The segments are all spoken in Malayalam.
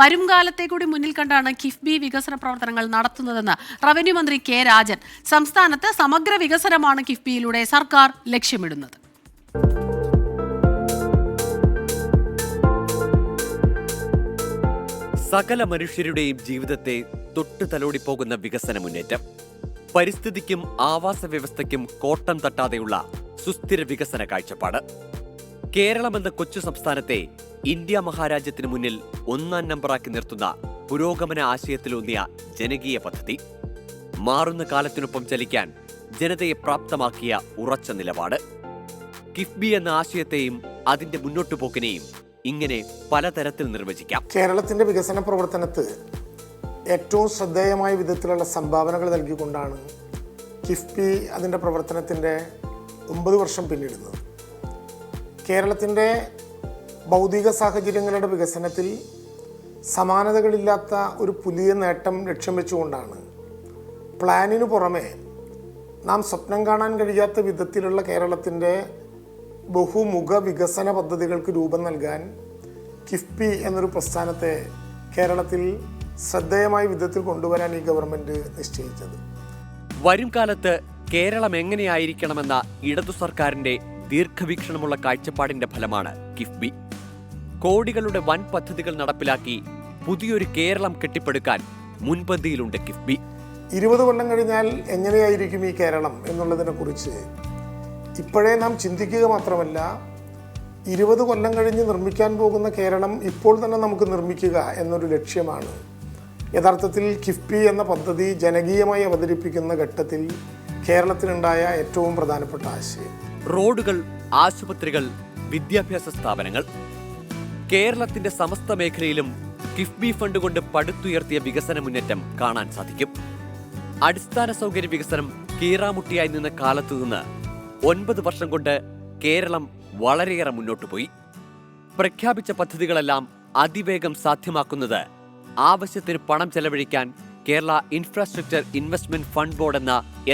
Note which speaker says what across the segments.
Speaker 1: വരും കാലത്തെ കൂടി മുന്നിൽ കണ്ടാണ് കിഫ്ബി വികസന പ്രവർത്തനങ്ങൾ നടത്തുന്നതെന്ന് റവന്യൂ മന്ത്രി കെ രാജൻ. സംസ്ഥാനത്ത് സമഗ്ര വികസനമാണ് കിഫ്ബിയിലൂടെ സർക്കാർ ലക്ഷ്യമിടുന്നത്.
Speaker 2: സകല മനുഷ്യരുടെയും ജീവിതത്തെ തൊട്ടു തലോടിപ്പോകുന്ന വികസന മുന്നേറ്റം, പരിസ്ഥിതിക്കും ആവാസ വ്യവസ്ഥയ്ക്കും കോട്ടം തട്ടാതെയുള്ള സുസ്ഥിര വികസന കാഴ്ചപ്പാട്. കേരളമെന്ന കൊച്ചു സംസ്ഥാനത്തെ ഇന്ത്യ മഹാരാജ്യത്തിന് മുന്നിൽ ഒന്നാം നമ്പറാക്കി നിർത്തുന്ന പുരോഗമന ആശയത്തിലൂന്നിയ ജനകീയ പദ്ധതി. മാറുന്ന കാലത്തിനൊപ്പം ചലിക്കാൻ ജനതയെ പ്രാപ്തമാക്കിയ ഉറച്ച നിലപാട്. കിഫ്ബി എന്ന ആശയത്തെയും അതിന്റെ മുന്നോട്ടുപോക്കിനെയും ഇങ്ങനെ പലതരത്തിൽ നിർവചിക്കാം.
Speaker 3: കേരളത്തിന്റെ വികസന പ്രവർത്തനത്തിൽ ഏറ്റവും ശ്രദ്ധേയമായ വിധത്തിലുള്ള സംഭാവനകൾ നൽകിക്കൊണ്ടാണ് കിഫ്ബി അതിൻ്റെ പ്രവർത്തനത്തിൻ്റെ 9 വർഷം പിന്നിടുന്നത്. കേരളത്തിൻ്റെ ഭൗതിക സാഹചര്യങ്ങളുടെ വികസനത്തിൽ സമാനതകളില്ലാത്ത ഒരു പുതിയ നേട്ടം ലക്ഷ്യം വെച്ചുകൊണ്ടാണ് പ്ലാനിനു പുറമെ നാം സ്വപ്നം കാണാൻ കഴിയാത്ത വിധത്തിലുള്ള കേരളത്തിൻ്റെ ബഹുമുഖ വികസന പദ്ധതികൾക്ക് രൂപം നൽകാൻ കിഫ്ബി എന്നൊരു പ്രസ്ഥാനത്തെ കേരളത്തിൽ ശ്രദ്ധേയമായ വിധത്തിൽ കൊണ്ടുവരാൻ ഈ ഗവൺമെന്റ് നിശ്ചയിച്ചത്.
Speaker 2: വരും കാലത്ത് കേരളം എങ്ങനെയായിരിക്കണമെന്ന ഇടതു സർക്കാരിന്റെ ദീർഘവീക്ഷണമുള്ള കാഴ്ചപ്പാടിന്റെ ഫലമാണ് കിഫ്ബി. കോടികളുടെ വൻ പദ്ധതികൾ നടപ്പിലാക്കി പുതിയൊരു കേരളം കെട്ടിപ്പടുക്കാൻ മുൻപന്തിയിലുണ്ട് കിഫ്ബി.
Speaker 3: 20 കൊല്ലം കഴിഞ്ഞാൽ എങ്ങനെയായിരിക്കും ഈ കേരളം എന്നുള്ളതിനെ കുറിച്ച് ഇപ്പോഴേ നാം ചിന്തിക്കുക മാത്രമല്ല, 20 കൊല്ലം കഴിഞ്ഞ് നിർമ്മിക്കാൻ പോകുന്ന കേരളം ഇപ്പോൾ തന്നെ നമുക്ക് നിർമ്മിക്കുക എന്നൊരു ലക്ഷ്യമാണ് യഥാർത്ഥത്തിൽ കിഫ്ബി എന്ന പദ്ധതി ജനകീയമായി അവതരിപ്പിക്കുന്ന ഘട്ടത്തിൽ കേരളത്തിനുണ്ടായ ഏറ്റവും പ്രധാനപ്പെട്ട ആശയം.
Speaker 2: റോഡുകൾ, ആശുപത്രികൾ, വിദ്യാഭ്യാസ സ്ഥാപനങ്ങൾ, കേരളത്തിന്റെ സമസ്ത മേഖലയിലും കിഫ്ബി ഫണ്ട് കൊണ്ട് പടുത്തുയർത്തിയ വികസന മുന്നേറ്റം കാണാൻ സാധിക്കും. അടിസ്ഥാന സൗകര്യ വികസനം കീറാമുട്ടിയായി നിന്ന കാലത്തുനിന്ന് 9 വർഷം കൊണ്ട് കേരളം വളരെയേറെ മുന്നോട്ടു പോയി. പ്രഖ്യാപിച്ച പദ്ധതികളെല്ലാം അതിവേഗം സാധ്യമാക്കുന്നത് ആവശ്യത്തിന് പണം ചെലവഴിക്കാൻ Kerala infrastructure investment fund board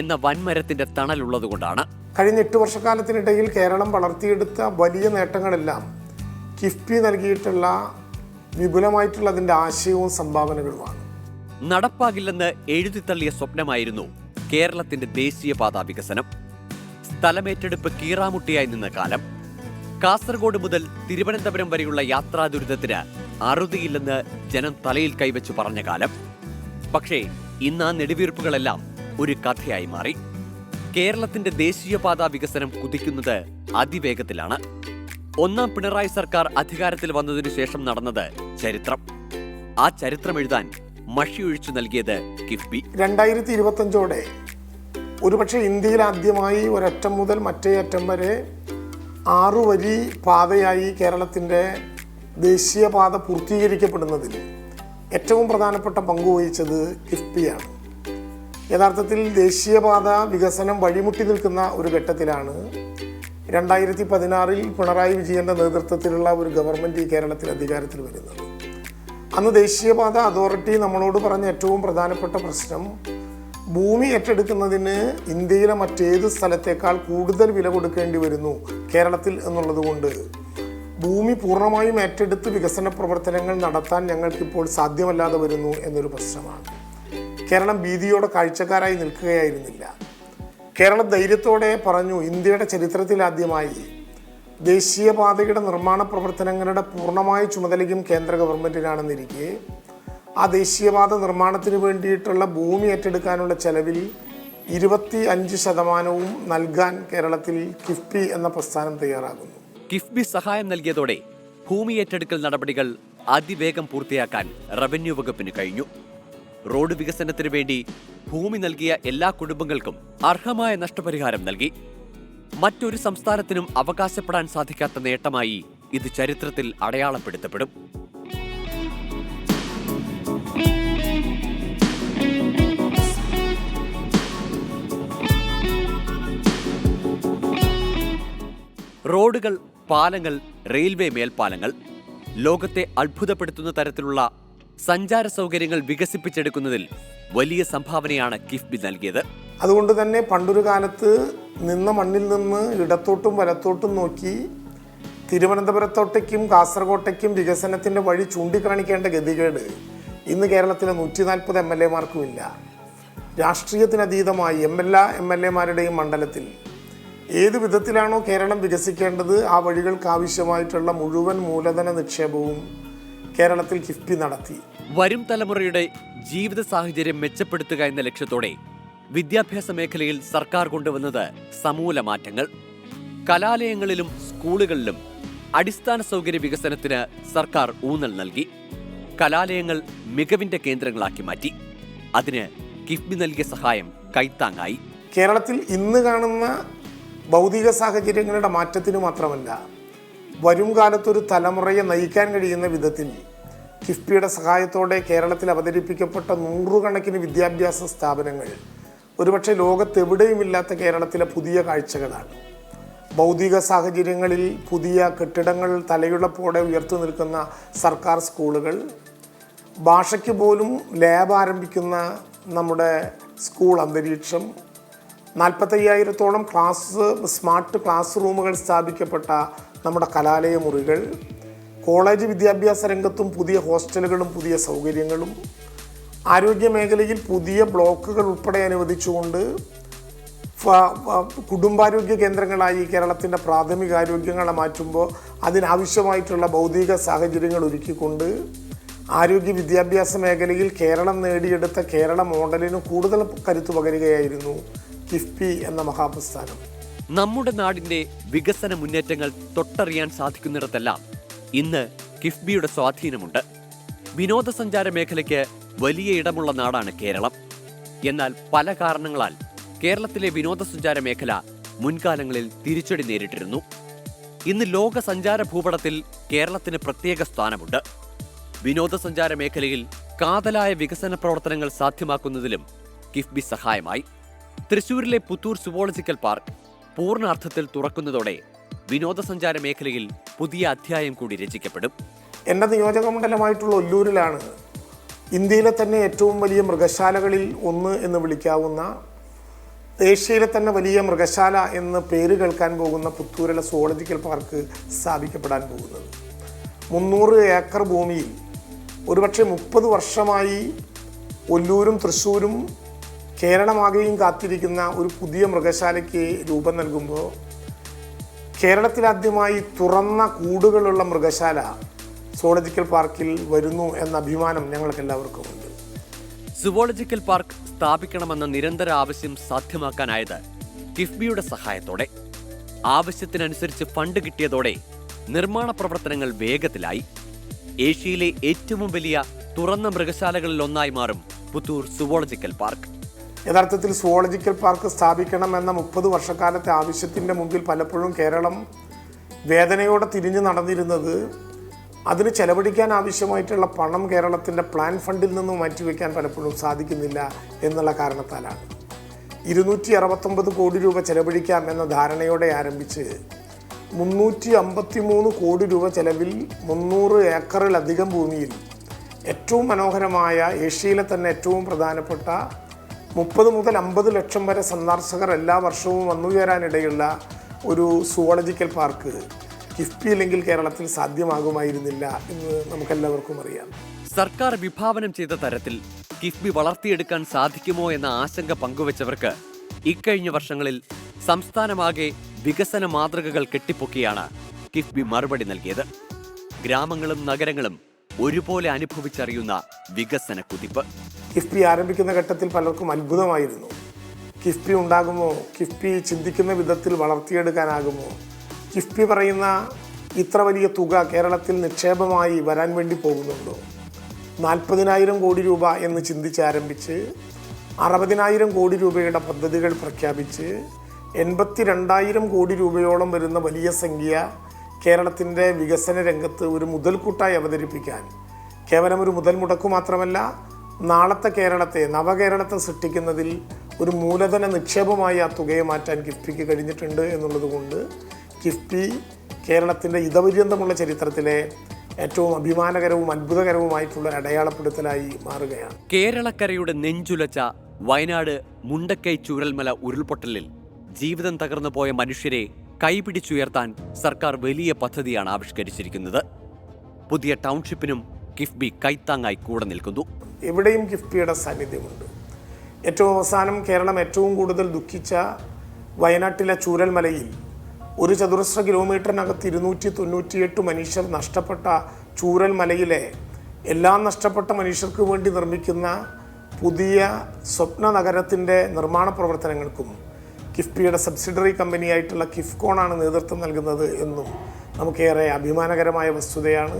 Speaker 2: എന്ന വൻമരത്തിന്റെ തണലുള്ളതുകൊണ്ടാണ്.
Speaker 3: കഴിഞ്ഞ 8 വർഷക്കാലത്തിനിടയിൽ കേരളം വളർത്തിയെടുത്ത വലിയ നേട്ടങ്ങളെല്ലാം കിഫ്ബി നൽകിയിട്ടുള്ള വിപുലമായിട്ടുള്ള അതിൻ്റെ ആശയവും സംഭാവനകളുമാണ്.
Speaker 2: നടപ്പാകില്ലെന്ന് എഴുതിത്തള്ളിയ സ്വപ്നമായിരുന്നു കേരളത്തിന്റെ ദേശീയപാതാ വികസനം. സ്ഥലമേറ്റെടുപ്പ് കീറാമുട്ടിയായി നിന്ന കാലം. കാസർഗോഡ് മുതൽ തിരുവനന്തപുരം വരെയുള്ള യാത്രാ ദുരിതത്തിന് അറുതിയില്ലെന്ന് ജനം തലയിൽ കൈവച്ചു പറഞ്ഞ കാലം. പക്ഷേ ഇന്ന് ആ നെടുവീർപ്പുകളെല്ലാം ഒരു കഥയായി മാറി. കേരളത്തിന്റെ ദേശീയപാതാ വികസനം കുതിക്കുന്നത് അതിവേഗത്തിലാണ്. ഒന്നാം പിണറായി സർക്കാർ അധികാരത്തിൽ വന്നതിനു ശേഷം നടന്നത് ചരിത്രം. ആ ചരിത്രം എഴുതാൻ മഷിയൊഴിച്ചു നൽകിയത് കിഫ്ബി.
Speaker 3: 2025ഓടെ ഒരുപക്ഷെ ഇന്ത്യയിൽ ആദ്യമായി ഒരറ്റം മുതൽ മറ്റേ അറ്റം വരെ 6 വരി പാതയായി കേരളത്തിൻ്റെ ദേശീയപാത പൂർത്തീകരിക്കപ്പെടുന്നതിൽ ഏറ്റവും പ്രധാനപ്പെട്ട പങ്കുവഹിച്ചത് കിഫ്ബിയാണ്. യഥാർത്ഥത്തിൽ ദേശീയപാത വികസനം വഴിമുട്ടി നിൽക്കുന്ന ഒരു ഘട്ടത്തിലാണ് 2016 പിണറായി വിജയൻ്റെ നേതൃത്വത്തിലുള്ള ഒരു ഗവൺമെൻറ് ഈ കേരളത്തിൽ അധികാരത്തിൽ വരുന്നത്. അന്ന് ദേശീയപാത അതോറിറ്റി നമ്മളോട് പറഞ്ഞ ഏറ്റവും പ്രധാനപ്പെട്ട പ്രശ്നം, ഭൂമി ഏറ്റെടുക്കുന്നതിന് ഇന്ത്യയിലെ മറ്റേത് സ്ഥലത്തേക്കാൾ കൂടുതൽ വില കൊടുക്കേണ്ടി വരുന്നു കേരളത്തിൽ എന്നുള്ളതുകൊണ്ട് ഭൂമി പൂർണ്ണമായും ഏറ്റെടുത്ത് വികസന പ്രവർത്തനങ്ങൾ നടത്താൻ ഞങ്ങൾക്കിപ്പോൾ സാധ്യമല്ലാതെ വരുന്നു എന്നൊരു പ്രശ്നമാണ്. കേരളം ഭീതിയോടെ കാഴ്ചക്കാരായി നിൽക്കുകയായിരുന്നില്ല. കേരളം ധൈര്യത്തോടെ പറഞ്ഞു, ഇന്ത്യയുടെ ചരിത്രത്തിലാദ്യമായി ദേശീയപാതയുടെ നിർമ്മാണ പ്രവർത്തനങ്ങളുടെ പൂർണ്ണമായ ചുമതലയും കേന്ദ്ര ഗവൺമെൻറ്റിനാണെന്നിരിക്കെ ആ ദേശീയപാത നിർമ്മാണത്തിന് വേണ്ടിയിട്ടുള്ള ഭൂമി ഏറ്റെടുക്കാനുള്ള ചെലവിൽ 25% നൽകാൻ കേരളത്തിൽ കിഫ്ബി എന്ന പ്രസ്ഥാനം തയ്യാറാകുന്നു.
Speaker 2: കിഫ്ബി സഹായം നൽകിയതോടെ ഭൂമി ഏറ്റെടുക്കൽ നടപടികൾ അതിവേഗം പൂർത്തിയാക്കാൻ റവന്യൂ വകുപ്പിന് കഴിഞ്ഞു. റോഡ് വികസനത്തിന് വേണ്ടി ഭൂമി നൽകിയ എല്ലാ കുടുംബങ്ങൾക്കും അർഹമായ നഷ്ടപരിഹാരം നൽകി. മറ്റൊരു സംസ്ഥാനത്തിനും അവകാശപ്പെടാൻ സാധിക്കാത്ത നേട്ടമായി ഇത് ചരിത്രത്തിൽ അടയാളപ്പെടുത്തപ്പെടും. റോഡുകൾ, പാലങ്ങൾ, റെയിൽവേ മേൽപ്പാലങ്ങൾ, ലോകത്തെ അത്ഭുതപ്പെടുത്തുന്ന തരത്തിലുള്ള സഞ്ചാര സൗകര്യങ്ങൾ വികസിപ്പിച്ചെടുക്കുന്നതിൽ വലിയ സംഭാവനയാണ് കിഫ്ബി നൽകിയത്.
Speaker 3: അതുകൊണ്ട് തന്നെ പണ്ടൊരു കാലത്ത് നിന്ന മണ്ണിൽ നിന്ന് ഇടത്തോട്ടും വലത്തോട്ടും നോക്കി തിരുവനന്തപുരത്തോട്ടേക്കും കാസർഗോട്ടേക്കും വികസനത്തിൻ്റെ വഴി ചൂണ്ടിക്കാണിക്കേണ്ട ഗതികേട് ഇന്ന് കേരളത്തിലെ 140 MLA-മാർക്കും ഇല്ല. രാഷ്ട്രീയത്തിനതീതമായി എല്ലാ MLA-മാരുടെയും മണ്ഡലത്തിൽ ഏത് വിധത്തിലാണോ കേരളം വികസിക്കേണ്ടത് ആ വഴികൾക്ക് ആവശ്യമായിട്ടുള്ള മുഴുവൻ മൂലധന നിക്ഷേപവും കേരളത്തിൽ കിഫ്ബി നടത്തി.
Speaker 2: വരും തലമുറയുടെ ജീവിത സാഹചര്യം മെച്ചപ്പെടുത്തുക എന്ന ലക്ഷ്യത്തോടെ വിദ്യാഭ്യാസ മേഖലയിൽ സർക്കാർ കൊണ്ടുവന്നത് സമൂല മാറ്റങ്ങൾ. കലാലയങ്ങളിലും സ്കൂളുകളിലും അടിസ്ഥാന സൗകര്യ വികസനത്തിന് സർക്കാർ ഊന്നൽ നൽകി. കലാലയങ്ങൾ മികവിന്റെ കേന്ദ്രങ്ങളാക്കി മാറ്റി. അതിന് കിഫ്ബി നൽകിയ സഹായം കൈത്താങ്ങായി.
Speaker 3: കേരളത്തിൽ ഇന്ന് കാണുന്ന ഭൗതിക സാഹചര്യങ്ങളുടെ മാറ്റത്തിന് മാത്രമല്ല, വരും കാലത്തൊരു തലമുറയെ നയിക്കാൻ കഴിയുന്ന വിധത്തിൽ കിഫ്ബിയുടെ സഹായത്തോടെ കേരളത്തിൽ അവതരിപ്പിക്കപ്പെട്ട 100 കണക്കിന് വിദ്യാഭ്യാസ സ്ഥാപനങ്ങൾ ഒരുപക്ഷെ ലോകത്തെവിടെയുമില്ലാത്ത കേരളത്തിലെ പുതിയ കാഴ്ചകളാണ്. ഭൗതിക സാഹചര്യങ്ങളിൽ പുതിയ കെട്ടിടങ്ങൾ തലയുള്ളപ്പോടെ ഉയർത്തു നിൽക്കുന്ന സർക്കാർ സ്കൂളുകൾ, ഭാഷയ്ക്ക് പോലും ലാബ് ആരംഭിക്കുന്ന നമ്മുടെ സ്കൂൾ അന്തരീക്ഷം, 45,000-ഓളം സ്മാർട്ട് ക്ലാസ് റൂമുകൾ സ്ഥാപിക്കപ്പെട്ട നമ്മുടെ കലാലയ മുറികൾ, കോളേജ് വിദ്യാഭ്യാസ രംഗത്തും പുതിയ ഹോസ്റ്റലുകളും പുതിയ സൗകര്യങ്ങളും, ആരോഗ്യ മേഖലയിൽ പുതിയ ബ്ലോക്കുകൾ ഉൾപ്പെടെ അനുവദിച്ചുകൊണ്ട് കുടുംബാരോഗ്യ കേന്ദ്രങ്ങളായി കേരളത്തിൻ്റെ പ്രാഥമികാരോഗ്യങ്ങളെ മാറ്റുമ്പോൾ അതിനാവശ്യമായിട്ടുള്ള ഭൗതിക സാഹചര്യങ്ങൾ ഒരുക്കിക്കൊണ്ട് ആരോഗ്യ വിദ്യാഭ്യാസ മേഖലയിൽ കേരളം നേടിയെടുത്ത കേരള മോഡലിന് കൂടുതൽ കരുത്തു പകരുകയായിരുന്നു കിഫ്ബി എന്ന മഹാപ്രസ്ഥാനം.
Speaker 2: നമ്മുടെ നാടിന്റെ വികസന മുന്നേറ്റങ്ങൾ തൊട്ടറിയാൻ സാധിക്കുന്നിടത്തെല്ലാം ഇന്ന് കിഫ്ബിയുടെ സ്വാധീനമുണ്ട്. വിനോദസഞ്ചാര മേഖലയ്ക്ക് വലിയ ഇടമുള്ള നാടാണ് കേരളം. എന്നാൽ പല കാരണങ്ങളാൽ കേരളത്തിലെ വിനോദസഞ്ചാര മേഖല മുൻകാലങ്ങളിൽ തിരിച്ചടി നേരിട്ടിരുന്നു. ഇന്ന് ലോക സഞ്ചാര ഭൂപടത്തിൽ കേരളത്തിന് പ്രത്യേക സ്ഥാനമുണ്ട്. വിനോദസഞ്ചാര മേഖലയിൽ കാതലായ വികസന പ്രവർത്തനങ്ങൾ സാധ്യമാക്കുന്നതിലും കിഫ്ബി സഹായമായി. തൃശൂരിലെ പുത്തൂർ സുവോളജിക്കൽ പാർക്ക് പൂർണ്ണാർത്ഥത്തിൽ തുറക്കുന്നതോടെ വിനോദസഞ്ചാര മേഖലയിൽ പുതിയ അധ്യായം കൂടി രചിക്കപ്പെടും.
Speaker 3: എൻ്റെ നിയോജക മണ്ഡലമായിട്ടുള്ള ഒല്ലൂരിലാണ് ഇന്ത്യയിലെ തന്നെ ഏറ്റവും വലിയ മൃഗശാലകളിൽ ഒന്ന് എന്ന് വിളിക്കാവുന്ന, ഏഷ്യയിലെ തന്നെ വലിയ മൃഗശാല എന്ന് പേര് കേൾക്കാൻ പോകുന്ന പുത്തൂരിലെ സുവോളജിക്കൽ പാർക്ക് സ്ഥാപിക്കപ്പെടാൻ പോകുന്നത്. 300 ഏക്കർ ഭൂമിയിൽ ഒരുപക്ഷെ 30 വർഷമായി ഒല്ലൂരും തൃശ്ശൂരും കേരളമാകെയും കാത്തിരിക്കുന്ന ഒരു പുതിയ മൃഗശാലയ്ക്ക് രൂപം നൽകുമ്പോൾ കേരളത്തിലാദ്യമായി തുറന്ന കൂടുകളുള്ള മൃഗശാല സുവോളജിക്കൽ പാർക്കിൽ വരുന്നു എന്ന അഭിമാനം ഞങ്ങൾക്കെല്ലാവർക്കും ഉണ്ട്.
Speaker 2: സുവോളജിക്കൽ പാർക്ക് സ്ഥാപിക്കണമെന്ന നിരന്തര ആവശ്യം സാധ്യമാക്കാനായത് കിഫ്ബിയുടെ സഹായത്തോടെ. ആവശ്യത്തിനനുസരിച്ച് ഫണ്ട് കിട്ടിയതോടെ നിർമ്മാണ പ്രവർത്തനങ്ങൾ വേഗത്തിലായി. ഏഷ്യയിലെ ഏറ്റവും വലിയ തുറന്ന മൃഗശാലകളിൽ ഒന്നായി മാറും പുത്തൂർ സുവോളജിക്കൽ പാർക്ക്.
Speaker 3: യഥാർത്ഥത്തിൽ സുവോളജിക്കൽ പാർക്ക് സ്ഥാപിക്കണം എന്ന 30 വർഷക്കാലത്തെ ആവശ്യത്തിൻ്റെ മുമ്പിൽ പലപ്പോഴും കേരളം വേദനയോടെ തിരിഞ്ഞു നടന്നിരുന്നത് അതിന് ചെലവഴിക്കാൻ ആവശ്യമായിട്ടുള്ള പണം കേരളത്തിൻ്റെ പ്ലാൻ ഫണ്ടിൽ നിന്നും മാറ്റിവെക്കാൻ പലപ്പോഴും സാധിക്കുന്നില്ല എന്നുള്ള കാരണത്താലാണ്. 269 കോടി രൂപ ചെലവഴിക്കാം എന്ന ധാരണയോടെ ആരംഭിച്ച് 353 കോടി രൂപ ചെലവിൽ 300 ഏക്കറിലധികം ഭൂമിയിൽ ഏറ്റവും മനോഹരമായ, ഏഷ്യയിലെ തന്നെ ഏറ്റവും പ്രധാനപ്പെട്ട 30 മുതൽ 50 ലക്ഷം വരെ സന്ദർശകർ എല്ലാ വർഷവും വന്നുചേരാനിടയുള്ള ഒരു സുവോളജിക്കൽ പാർക്ക് കിഫ്ബി ഇല്ലെങ്കിൽ കേരളത്തിൽ സാധ്യമാകുമായിരുന്നില്ല എന്ന് നമുക്കെല്ലാവർക്കും അറിയാം.
Speaker 2: സർക്കാർ വിഭാവനം ചെയ്ത തരത്തിൽ കിഫ്ബി വളർത്തിയെടുക്കാൻ സാധിക്കുമോ എന്ന ആശങ്ക പങ്കുവച്ചവർക്ക് ഇക്കഴിഞ്ഞ വർഷങ്ങളിൽ സംസ്ഥാനമാകെ വികസന മാതൃകകൾ കെട്ടിപ്പൊക്കിയാണ് കിഫ്ബി മറുപടി നൽകിയത്. ഗ്രാമങ്ങളും നഗരങ്ങളും ഒരുപോലെ അനുഭവിച്ചറിയുന്ന വികസന കുതിപ്പ്.
Speaker 3: കിഫ്ബി ആരംഭിക്കുന്ന ഘട്ടത്തിൽ പലർക്കും അത്ഭുതമായിരുന്നു. കിഫ്ബി ഉണ്ടാകുമോ? കിഫ്ബി ചിന്തിക്കുന്ന വിധത്തിൽ വളർത്തിയെടുക്കാനാകുമോ? കിഫ്ബി പറയുന്ന ഇത്ര വലിയ തുക കേരളത്തിൽ നിക്ഷേപമായി വരാൻ വേണ്ടി പോകുന്നുണ്ടോ? 40,000 കോടി രൂപ എന്ന് ചിന്തിച്ചാരംഭിച്ച് 60,000 കോടി രൂപയുടെ പദ്ധതികൾ പ്രഖ്യാപിച്ച് 82,000 കോടി രൂപയോളം വരുന്ന വലിയ സംഖ്യ കേരളത്തിൻ്റെ വികസന രംഗത്ത് ഒരു മുതൽക്കൂട്ടായി അവതരിപ്പിക്കാൻ, കേവലം ഒരു മുതൽ മുടക്കു മാത്രമല്ല, നാളത്തെ കേരളത്തെ, നവകേരളത്തെ സൃഷ്ടിക്കുന്നതിൽ ഒരു മൂലധന നിക്ഷേപമായി ആ തുകയെ മാറ്റാൻ കിഫ്ബിക്ക് കഴിഞ്ഞിട്ടുണ്ട് എന്നുള്ളത് കൊണ്ട് കിഫ്ബി കേരളത്തിൻ്റെ ഇതപര്യന്തമുള്ള ചരിത്രത്തിലെ ഏറ്റവും അഭിമാനകരവും അത്ഭുതകരവുമായിട്ടുള്ള അടയാളപ്പെടുത്തലായി മാറുകയാണ്.
Speaker 2: കേരളക്കരയുടെ നെഞ്ചുലച്ച വയനാട് മുണ്ടക്കൈ ചൂരൽമല ഉരുൾപൊട്ടലിൽ ജീവിതം തകർന്നു പോയ മനുഷ്യരെ കൈപിടിച്ചുയർത്താൻ സർക്കാർ വലിയ പദ്ധതിയാണ് ആവിഷ്കരിച്ചിരിക്കുന്നത്. പുതിയ ടൗൺഷിപ്പിനും കിഫ്ബി കൈത്താങ്ങായി കൂടെ നിൽക്കുന്നു.
Speaker 3: എവിടെയും കിഫ്ബിയുടെ സാന്നിധ്യമുണ്ട്. ഏറ്റവും അവസാനം കേരളം ഏറ്റവും കൂടുതൽ ദുഃഖിച്ച വയനാട്ടിലെ ചൂരൽമലയിൽ 1 ചതുരശ്ര കിലോമീറ്ററിനകത്ത് 298 മനുഷ്യർ നഷ്ടപ്പെട്ട ചൂരൽമലയിലെ എല്ലാം നഷ്ടപ്പെട്ട മനുഷ്യർക്ക് വേണ്ടി നിർമ്മിക്കുന്ന പുതിയ സ്വപ്ന നഗരത്തിൻ്റെ നിർമ്മാണ പ്രവർത്തനങ്ങൾക്കും കിഫ്ബിയുടെ സബ്സിഡറി കമ്പനിയായിട്ടുള്ള കിഫ്കോണാണ് നേതൃത്വം നൽകുന്നത് എന്നും നമുക്കേറെ അഭിമാനകരമായ വസ്തുതയാണ്.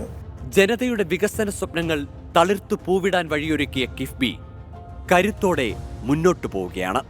Speaker 2: ജനതയുടെ വികസന സ്വപ്നങ്ങൾ തളിർത്തു പൂവിടാൻ വഴിയൊരുക്കിയ കിഫ്ബി കരുത്തോടെ മുന്നോട്ടു പോവുകയാണ്.